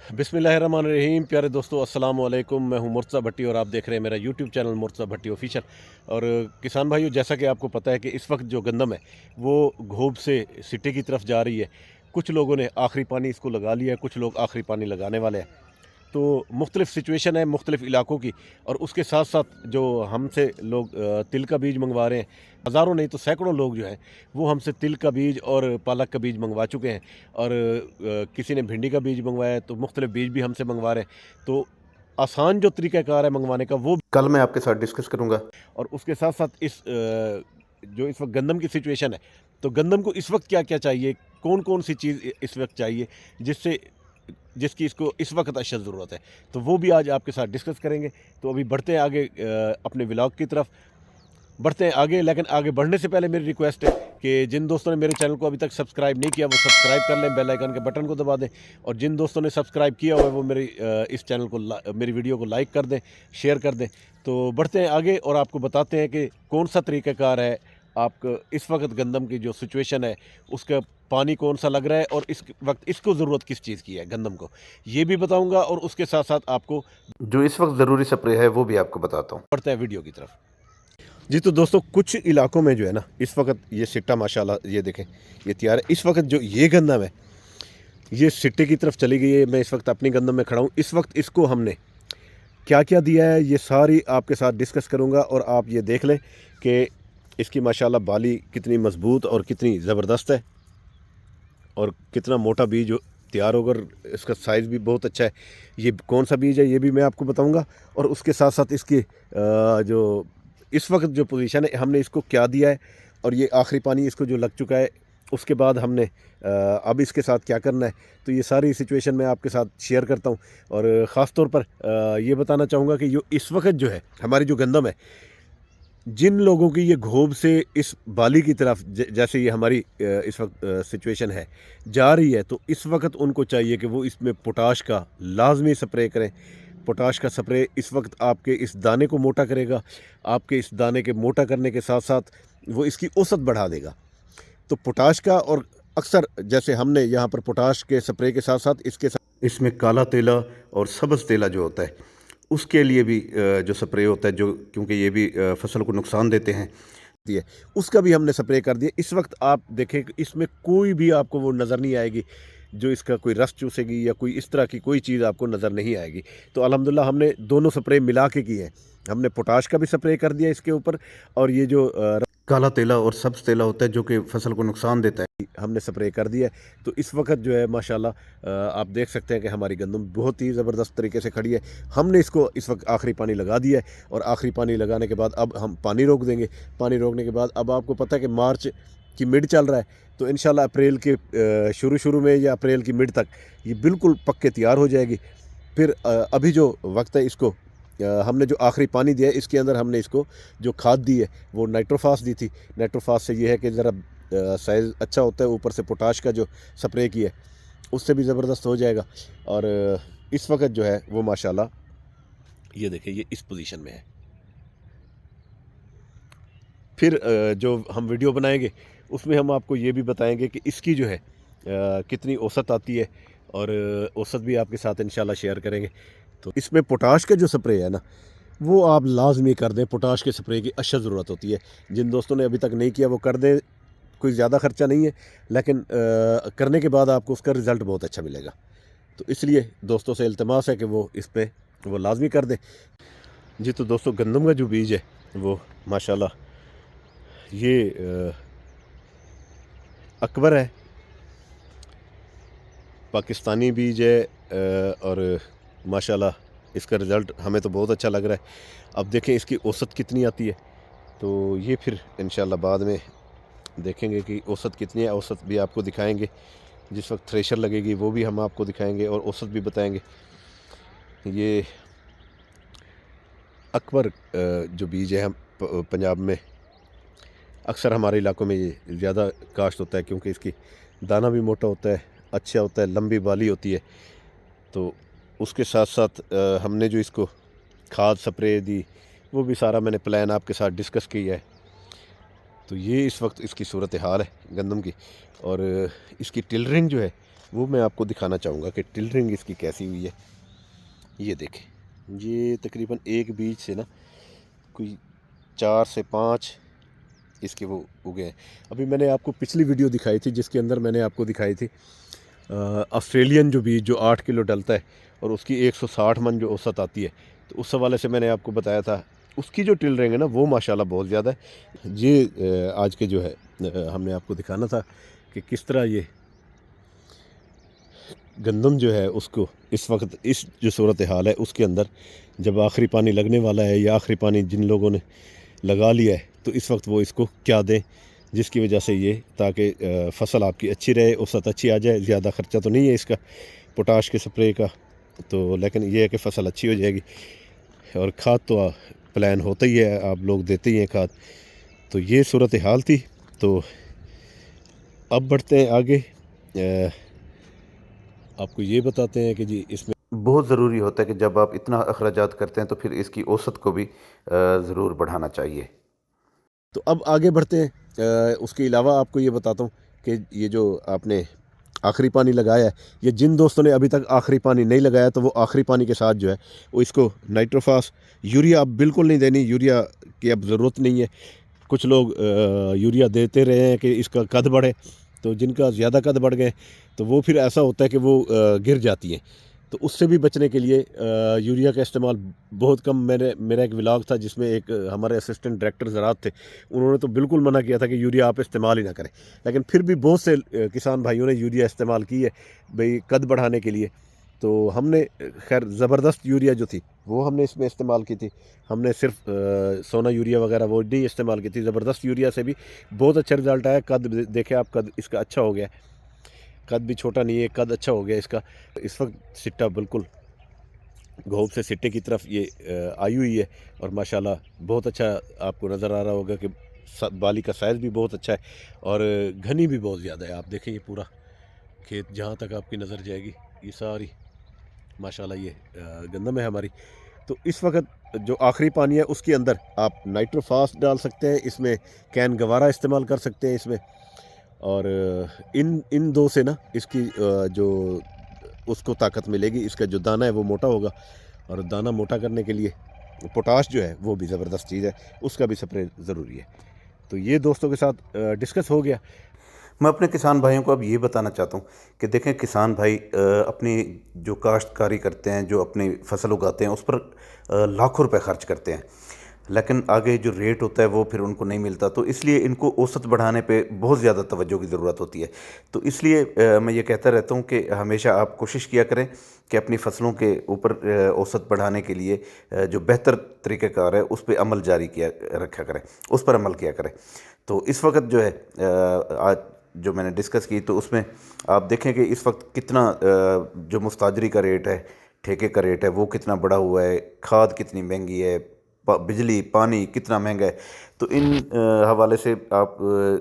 बिस्मिल्लाहिर्रहमानिर्रहीम। प्यारे दोस्तों, अस्सलाम वालेकुम। मैं हूं मुर्तज़ा भट्टी और आप देख रहे हैं मेरा यूट्यूब चैनल मुर्तज़ा भट्टी ऑफिशियल। और किसान भाइयों, जैसा कि आपको पता है कि इस वक्त जो गंदम है वो घोब से सिट्टे की तरफ जा रही है। कुछ लोगों ने आखिरी पानी इसको लगा लिया है, कुछ लोग आखिरी पानी लगाने वाले हैं। तो मुख्तलिफ़ सिचुएशन है मुख्तलिफ़ इलाकों की। और उसके साथ साथ जो हमसे लोग तिल का बीज मंगवा रहे हैं, हज़ारों नहीं तो सैकड़ों लोग जो हैं वो हमसे तिल का बीज और पालक का बीज मंगवा चुके हैं। और किसी ने भिंडी का बीज मंगवाया है, तो मुख्तलिफ़ बीज भी हमसे मंगवा रहे हैं। तो आसान जो तरीक़ाकार है मंगवाने का वो कल मैं आपके साथ डिस्कस करूँगा। और उसके साथ साथ जो इस वक्त गंदम की सिचुएशन है, तो गंदम को इस वक्त क्या क्या चाहिए, कौन कौन सी चीज़ इस वक्त चाहिए जिससे जिसकी इसको इस वक्त अशद ज़रूरत है, तो वो भी आज आपके साथ डिस्कस करेंगे। तो अभी बढ़ते हैं आगे अपने व्लॉग की तरफ बढ़ते हैं आगे। लेकिन आगे बढ़ने से पहले मेरी रिक्वेस्ट है कि जिन दोस्तों ने मेरे चैनल को अभी तक सब्सक्राइब नहीं किया वो सब्सक्राइब कर लें, बेल आइकन के बटन को दबा दें। और जिन दोस्तों ने सब्सक्राइब किया हुआ है वो इस चैनल को मेरी वीडियो को लाइक कर दें, शेयर कर दें। तो बढ़ते हैं आगे और आपको बताते हैं कि कौन सा तरीक़ाकार है आपको इस वक्त गंदम की जो सिचुएशन है उसका पानी कौन सा लग रहा है और इस वक्त इसको ज़रूरत किस चीज़ की है गंदम को, ये भी बताऊंगा। और उसके साथ साथ आपको जो इस वक्त ज़रूरी स्प्रे है वो भी आपको बताता हूँ। बढ़ते हैं वीडियो की तरफ। जी तो दोस्तों, कुछ इलाकों में जो है ना इस वक्त ये सिट्टा माशाल्लाह ये देखें ये तैयार है। इस वक्त जो ये गंदम है ये सिट्टे की तरफ चली गई है। मैं इस वक्त अपनी गंदम में खड़ा हूँ। इस वक्त इसको हमने क्या क्या दिया है ये सारी आपके साथ डिस्कस करूँगा। और आप ये देख लें कि इसकी माशाल्लाह बाली कितनी मजबूत और कितनी ज़बरदस्त है और कितना मोटा बीज तैयार होकर इसका साइज़ भी बहुत अच्छा है। ये कौन सा बीज है ये भी मैं आपको बताऊंगा। और उसके साथ साथ इसकी जो इस वक्त जो पोजीशन है हमने इसको क्या दिया है और ये आखिरी पानी इसको जो लग चुका है उसके बाद हमने अब इसके साथ क्या करना है, तो ये सारी सिचुएशन मैं आपके साथ शेयर करता हूँ। और ख़ास तौर पर ये बताना चाहूँगा कि जो इस वक्त जो है हमारी जो गंदम है, जिन लोगों की ये घोब से इस बाली की तरफ जैसे ये हमारी इस वक्त सिचुएशन है जा रही है, तो इस वक्त उनको चाहिए कि वो इसमें पोटाश का लाजमी स्प्रे करें। पोटाश का स्प्रे इस वक्त आपके इस दाने को मोटा करेगा। आपके इस दाने के मोटा करने के साथ साथ वो इसकी औसत बढ़ा देगा। तो पोटाश का, और अक्सर जैसे हमने यहाँ पर पोटाश के स्प्रे के साथ साथ इसके साथ इसमें काला तेला और सब्ज़ तेला जो होता है उसके लिए भी जो स्प्रे होता है, जो क्योंकि ये भी फसल को नुकसान देते हैं, उसका भी हमने स्प्रे कर दिया। इस वक्त आप देखें कि इसमें कोई भी आपको वो नज़र नहीं आएगी जो इसका कोई रस चूसेगी या कोई इस तरह की कोई चीज़ आपको नज़र नहीं आएगी। तो अल्हम्दुलिल्लाह हमने दोनों स्प्रे मिला के किए हैं। हमने पोटाश का भी स्प्रे कर दिया इसके ऊपर, और ये जो काला तेला और सब्ज़ तेला होता है जो कि फसल को नुकसान देता है, हमने स्प्रे कर दिया है। तो इस वक्त जो है माशाल्लाह आप देख सकते हैं कि हमारी गंदम बहुत ही ज़बरदस्त तरीके से खड़ी है। हमने इसको इस वक्त आखिरी पानी लगा दिया है और आखिरी पानी लगाने के बाद अब हम पानी रोक देंगे। पानी रोकने के बाद अब आपको पता है कि मार्च की मिड चल रहा है, तो इंशाल्लाह अप्रैल के शुरू में या अप्रैल की मिड तक ये बिल्कुल पक्के तैयार हो जाएगी। फिर अभी जो वक्त है इसको हमने जो आखिरी पानी दिया है इसके अंदर हमने इसको जो खाद दी है वो नाइट्रोफास दी थी। नाइट्रोफास से ये है कि ज़रा साइज़ अच्छा होता है, ऊपर से पोटाश का जो स्प्रे किया है उससे भी ज़बरदस्त हो जाएगा। और इस वक्त जो है वो माशाल्लाह ये देखें ये इस पोजीशन में है। फिर जो हम वीडियो बनाएंगे उसमें हम आपको ये भी बताएंगे कि इसकी जो है कितनी औसत आती है, और औसत भी आपके साथ इंशाल्लाह शेयर करेंगे। तो इसमें पोटाश का जो स्प्रे है ना वो आप लाजमी कर दें। पोटाश के स्प्रे की अशद ज़रूरत होती है। जिन दोस्तों ने अभी तक नहीं किया वो कर दें। कोई ज़्यादा ख़र्चा नहीं है, लेकिन करने के बाद आपको उसका रिज़ल्ट बहुत अच्छा मिलेगा। तो इसलिए दोस्तों से इल्तिमास है कि वो इस पर वो लाजमी कर दें। जी तो दोस्तों, गंदम का जो बीज है वो माशाल्लाह ये अकबर है, पाकिस्तानी बीज है। और माशाल्लाह इसका रिज़ल्ट हमें तो बहुत अच्छा लग रहा है। अब देखें इसकी औसत कितनी आती है, तो ये फिर इंशाल्लाह बाद में देखेंगे कि औसत कितनी है। औसत भी आपको दिखाएंगे, जिस वक्त थ्रेशर लगेगी वो भी हम आपको दिखाएंगे और औसत भी बताएंगे। ये अकबर जो बीज है हम पंजाब में अक्सर हमारे इलाकों में ये ज़्यादा काश्त होता है, क्योंकि इसकी दाना भी मोटा होता है, अच्छा होता है, लंबी बाली होती है। तो उसके साथ साथ हमने जो इसको खाद स्प्रे दी वो भी सारा मैंने प्लान आपके साथ डिस्कस किया है। तो ये इस वक्त इसकी सूरत हाल है गंदम की। और इसकी टिलरिंग जो है वो मैं आपको दिखाना चाहूँगा कि टिलरिंग इसकी कैसी हुई है। ये देखें, ये तकरीबन एक बीज से ना कोई 4 से 5 इसके वो उगे हैं। अभी मैंने आपको पिछली वीडियो दिखाई थी जिसके अंदर मैंने आपको दिखाई थी ऑस्ट्रेलियन जो बीज जो 8 किलो डलता है और उसकी 160 मन जो औसत आती है, तो उस हवाले से मैंने आपको बताया था उसकी जो टिलरिंग है ना वो माशाल्लाह बहुत ज़्यादा है। ये आज के जो है हमने आपको दिखाना था कि किस तरह ये गंदम जो है उसको इस वक्त इस जो सूरत हाल है उसके अंदर जब आखिरी पानी लगने वाला है या आखिरी पानी जिन लोगों ने लगा लिया है तो इस वक्त वो इसको क्या दें जिसकी वजह से ये ताकि फ़सल आपकी अच्छी रहे, औसत अच्छी आ जाए। ज़्यादा ख़र्चा तो नहीं है इसका पोटाश के स्प्रे का, तो लेकिन ये है कि फ़सल अच्छी हो जाएगी। और खाद तो प्लान होता ही है, आप लोग देते ही हैं खाद। तो ये सूरत हाल थी। तो अब बढ़ते हैं आगे, आपको ये बताते हैं कि जी इसमें बहुत ज़रूरी होता है कि जब आप इतना अखराजात करते हैं तो फिर इसकी औसत को भी ज़रूर बढ़ाना चाहिए। तो अब आगे बढ़ते हैं। उसके अलावा आपको ये बताता हूँ कि ये जो आपने आखिरी पानी लगाया है, ये जिन दोस्तों ने अभी तक आखिरी पानी नहीं लगाया तो वो आखिरी पानी के साथ जो है वो इसको नाइट्रोफास, यूरिया अब बिल्कुल नहीं देनी, यूरिया की अब ज़रूरत नहीं है। कुछ लोग यूरिया देते रहे हैं कि इसका कद बढ़े, तो जिनका ज़्यादा कद बढ़ गए तो वो फिर ऐसा होता है कि वो गिर जाती हैं। तो उससे भी बचने के लिए यूरिया का इस्तेमाल बहुत कम, मेरा एक व्लॉग था जिसमें एक हमारे असिस्टेंट डायरेक्टर ज़राअत थे, उन्होंने तो बिल्कुल मना किया था कि यूरिया आप इस्तेमाल ही ना करें। लेकिन फिर भी बहुत से किसान भाइयों ने यूरिया इस्तेमाल की है भाई कद बढ़ाने के लिए। तो हमने खैर ज़बरदस्त यूरिया जो थी वो हमने इसमें इस्तेमाल की थी। हमने सिर्फ सोना यूरिया वगैरह वो नहीं इस्तेमाल की थी। ज़बरदस्त यूरिया से भी बहुत अच्छा रिज़ल्ट आया। कद देखे आप, कद इसका अच्छा हो गया, कद भी छोटा नहीं है, कद अच्छा हो गया इसका। इस वक्त सिट्टा बिल्कुल घोंप से सिट्टे की तरफ ये आई हुई है और माशाल्लाह बहुत अच्छा आपको नज़र आ रहा होगा कि बाली का साइज़ भी बहुत अच्छा है और घनी भी बहुत ज़्यादा है। आप देखें ये पूरा खेत जहाँ तक आपकी नज़र जाएगी ये सारी माशाल्लाह ये गंदम है हमारी। तो इस वक्त जो आखिरी पानी है उसके अंदर आप नाइट्रोफास डाल सकते हैं, इसमें कैन गवारा इस्तेमाल कर सकते हैं इसमें। और इन इन दो से ना इसकी जो उसको ताकत मिलेगी, इसका जो दाना है वो मोटा होगा और दाना मोटा करने के लिए पोटाश जो है वो भी ज़बरदस्त चीज़ है, उसका भी स्प्रे ज़रूरी है। तो ये दोस्तों के साथ डिस्कस हो गया। मैं अपने किसान भाइयों को अब ये बताना चाहता हूँ कि देखें किसान भाई अपनी जो काश्तकारी करते हैं, जो अपनी फसल उगाते हैं उस पर लाखों रुपए खर्च करते हैं, लेकिन आगे जो रेट होता है वो फिर उनको नहीं मिलता। तो इसलिए इनको औसत बढ़ाने पे बहुत ज़्यादा तवज्जो की ज़रूरत होती है। तो इसलिए मैं ये कहता रहता हूँ कि हमेशा आप कोशिश किया करें कि अपनी फसलों के ऊपर औसत बढ़ाने के लिए जो बेहतर तरीक़ेकार है उस पर अमल जारी किया रखा करें, उस पर अमल किया करें। तो इस वक्त जो है आज जो मैंने डिस्कस की तो उसमें आप देखें कि इस वक्त कितना जो मुस्ताजरी का रेट है, ठेके का रेट है वो कितना बढ़ा हुआ है, खाद कितनी महंगी है, बिजली पानी कितना महंगा है। तो इन हवाले से आप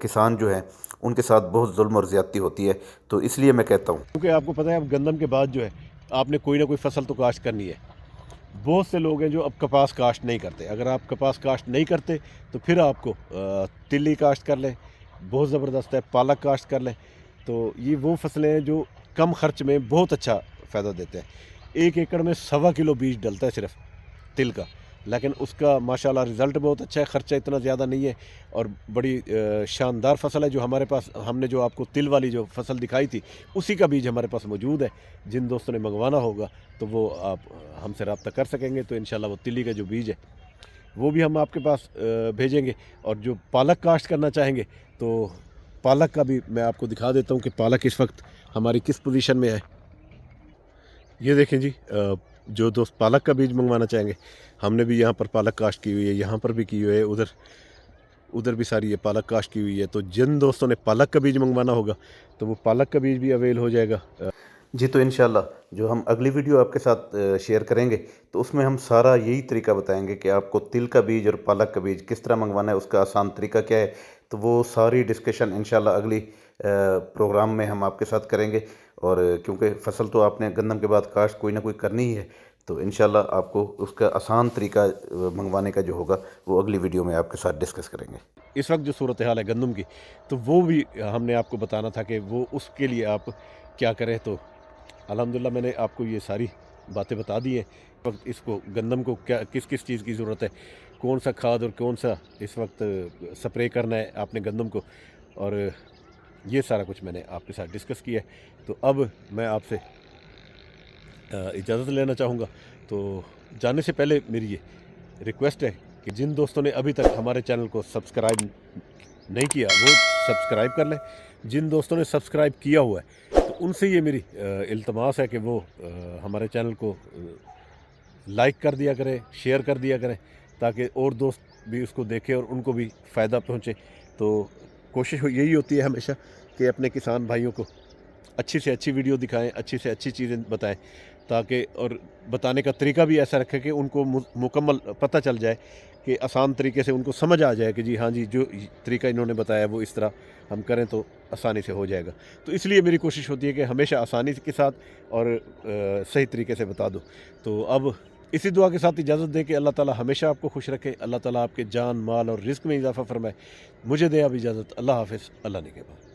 किसान जो हैं उनके साथ बहुत जुल्म और ज़्यादती होती है। तो इसलिए मैं कहता हूँ, क्योंकि आपको पता है अब गंदम के बाद जो है आपने कोई ना कोई फसल तो काश्त करनी है। बहुत से लोग हैं जो अब कपास काश्त नहीं करते। अगर आप कपास काश्त नहीं करते तो फिर आपको तिल्ली काश्त कर लें, बहुत ज़बरदस्त है, पालक काश्त कर लें। तो ये वो फसलें हैं जो कम खर्च में बहुत अच्छा फ़ायदा देते हैं। 1 एकड़ में 1.25 किलो बीज डलता है सिर्फ तिल का, लेकिन उसका माशाल्लाह रिज़ल्ट बहुत अच्छा है, ख़र्चा इतना ज़्यादा नहीं है और बड़ी शानदार फसल है। जो हमारे पास, हमने जो आपको तिल वाली जो फसल दिखाई थी उसी का बीज हमारे पास मौजूद है। जिन दोस्तों ने मंगवाना होगा तो वो आप हमसे रब्ता कर सकेंगे। तो इंशाल्लाह वो तिल्ली का जो बीज है वो भी हम आपके पास भेजेंगे। और जो पालक काश्त करना चाहेंगे तो पालक का भी मैं आपको दिखा देता हूँ कि पालक इस वक्त हमारी किस पोजीशन में है। ये देखें जी, जो दोस्त पालक का बीज मंगवाना चाहेंगे, हमने भी यहाँ पर पालक काश्त की हुई है, यहाँ पर भी की हुई है, उधर उधर भी सारी ये पालक काश्त की हुई है। तो जिन दोस्तों ने पालक का बीज मंगवाना होगा तो वो पालक का बीज भी अवेल हो जाएगा। जी, तो इंशाल्लाह जो हम अगली वीडियो आपके साथ शेयर करेंगे तो उसमें हम सारा यही तरीका बताएंगे कि आपको तिल का बीज और पालक का बीज किस तरह मंगवाना है, उसका आसान तरीका क्या है। तो वो सारी डिस्कशन इंशाल्लाह अगली प्रोग्राम में हम आपके साथ करेंगे। और क्योंकि फसल तो आपने गंदम के बाद काश्त कोई ना कोई करनी ही है, तो इंशाल्लाह आपको उसका आसान तरीका मंगवाने का जो होगा वो अगली वीडियो में आपके साथ डिस्कस करेंगे। इस वक्त जो सूरत हाल है गंदम की, तो वो भी हमने आपको बताना था कि वो उसके लिए आप क्या करें। तो अल्हम्दुलिल्लाह मैंने आपको ये सारी बातें बता दी हैं। इस वक्त इसको गंदम को क्या किस किस चीज़ की ज़रूरत है, कौन सा खाद और कौन सा इस वक्त स्प्रे करना है आपने गंदम को, और ये सारा कुछ मैंने आपके साथ डिस्कस किया है। तो अब मैं आपसे इजाज़त लेना चाहूँगा। तो जाने से पहले मेरी ये रिक्वेस्ट है कि जिन दोस्तों ने अभी तक हमारे चैनल को सब्सक्राइब नहीं किया वो सब्सक्राइब कर लें। जिन दोस्तों ने सब्सक्राइब किया हुआ है तो उनसे ये मेरी इल्तमास है कि वो हमारे चैनल को लाइक कर दिया करें, शेयर कर दिया करें, ताकि और दोस्त भी उसको देखें और उनको भी फ़ायदा पहुँचे। तो कोशिश यही होती है हमेशा कि अपने किसान भाइयों को अच्छी से अच्छी वीडियो दिखाएं, अच्छी से अच्छी चीज़ें बताएं, ताकि और बताने का तरीका भी ऐसा रखें कि उनको मुकम्मल पता चल जाए, कि आसान तरीके से उनको समझ आ जाए कि जी हाँ जी, जो तरीका इन्होंने बताया वो इस तरह हम करें तो आसानी से हो जाएगा। तो इसलिए मेरी कोशिश होती है कि हमेशा आसानी के साथ और सही तरीके से बता दो। तो अब इसी दुआ के साथ इजाज़त दें कि अल्लाह ताला हमेशा आपको खुश रखे, अल्लाह ताला आपके जान, माल और रिज़्क़ में इज़ाफ़ा फ़रमाए। मुझे दे अब इजाज़त। अल्लाह हाफ़िज़। अल्लाह निगहबान।